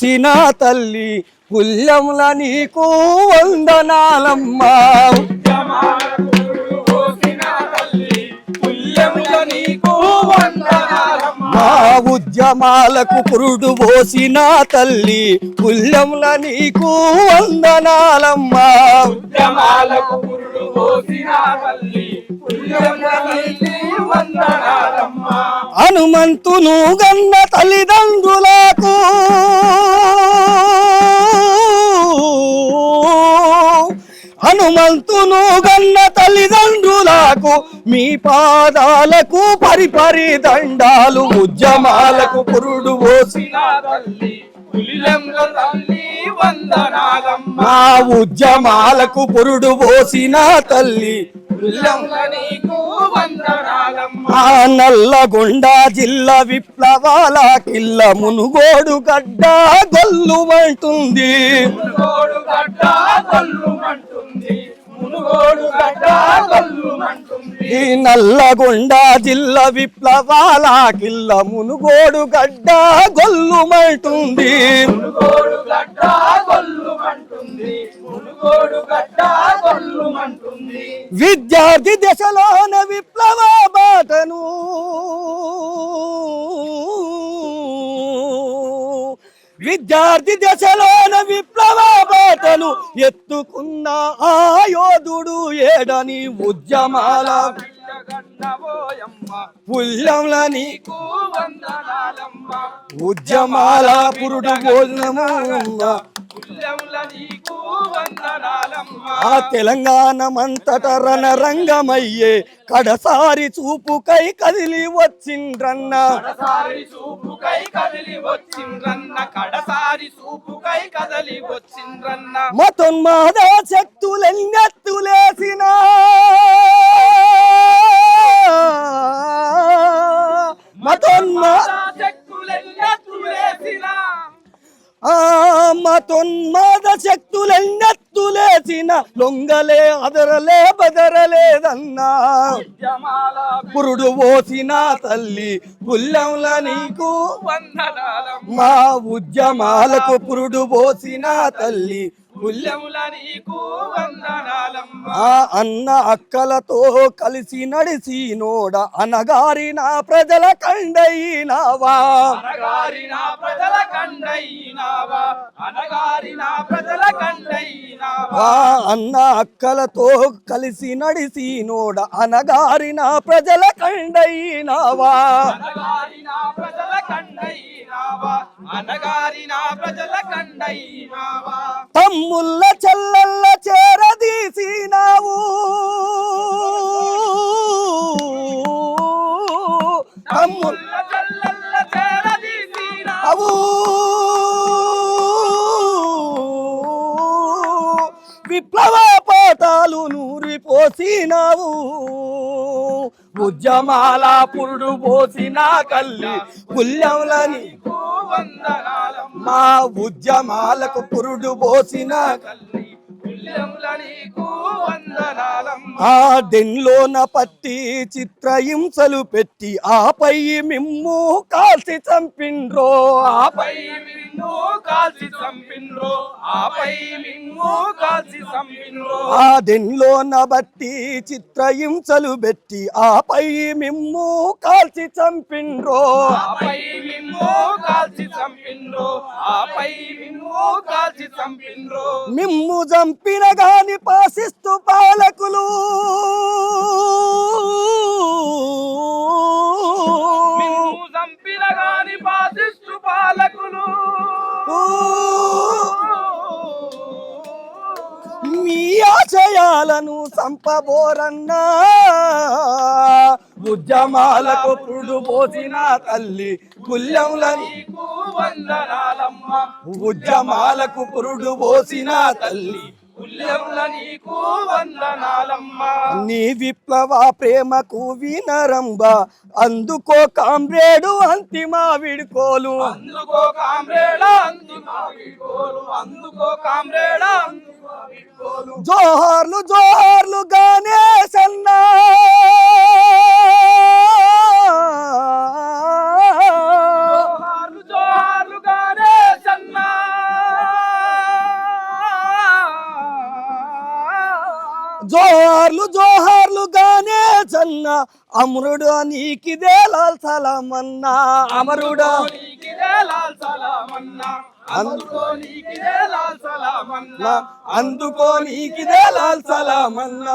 పోసిన తల్లి పుల్యముల నీకు వందనాలమ్మా. మా ఉద్యమాలకు పురుడు పోసిన తల్లి పుల్యముల నీకు వందనాలమ్మా. హనుమంతును గన్న తల్లిదండ్రులకు హనుమంతును గన్న తల్లిదండ్రులకు మీ పాదాలకు పరిపరి దండాలు. ఉద్యమాలకు పురుడు పోసిన మా ఉద్యమాలకు పురుడు పోసిన తల్లి నల్లగొండ జిల్లా విప్లవాల కిల్ల మునుగోడు గడ్డ గొల్లుమంటుంది. ఈ నల్లగొండ జిల్లా విప్లవాల కిల్ల మునుగోడు గడ్డ గొల్లుమంటుంది. విద్యార్థి దశలోన విప్లవ బాటను విద్యార్థి దశలోన విప్లవ బాటను ఎత్తుకున్న ఆ యోధుడు ఏడని ఉద్యమాల పుల్యంల నీకు ఉద్యమాల పురుడు భోజనము ఆ తెలంగాణమంతట రణరంగమయ్యే కడసారి చూపుకై కదిలి వచ్చిండ్రన్న మతోన్మాద శక్తులెన్నెత్తులేసిన మతోన్మాద శక్తులెన్నెత్తులేసిన లొంగలే అదరలే బదరలేదన్నా. పురుడు పోసిన తల్లి పుల్యంల నీకు మా ఉద్యమాలకు పురుడు పోసిన తల్లి అన్న అక్కలతో కలిసి నడిసి నోడ అనగారిన ప్రజల కండైనావా. అన్న అక్కలతో కలిసి నడిసి నోడ అనగారిన ప్రజల కండైనావా. తమ్ముళ్ళ చెల్లెళ్ళ చేరదీసినావు. తమ్ముళ్ళ చెల్లెళ్ళ చేరదీసినావు. విప్లవ పాఠాలు నూరిపోసినావు. ఉద్యమాల పురుడు పోసిన కల్లి పుల్యంలని మా ఉద్యమాలకు పురుడు పోసిన ఆ డెన్లోన పట్టి చిత్రహింసలు పెట్టి ఆపై మిమ్ము కాల్చి చంపిండ్రో. ఆ డెన్లోన బట్టి చిత్రహింసలు పెట్టి ఆపై మిమ్ము కాల్చి చంపిండ్రో. మిమ్ము చంపిన గాని పాసిస్తూ పాలకులు మీ ఆశయాలను సంపబోరన్నా. ఉద్యమాలకు పురుడు పోసిన తల్లి పుల్యంల నీకు వందనాలమ్మ. ఉద్యమాలకు పురుడు పోసిన తల్లి నీ విప్లవ ప్రేమకు వినరంబ అందుకో కామ్రేడు అంతిమ విడుకోలు. జోహార్లు జోహార్లు గణేశ్ అన్నా. జోహార్లు గణేశ్ అన్నా. జోహార్లు జోహార్లు గణేశన్న అమరుడు నీకిదే లాల్ సలామన్నా అమరుడా అందుకో నీకిదే లాల్ సలామన్నా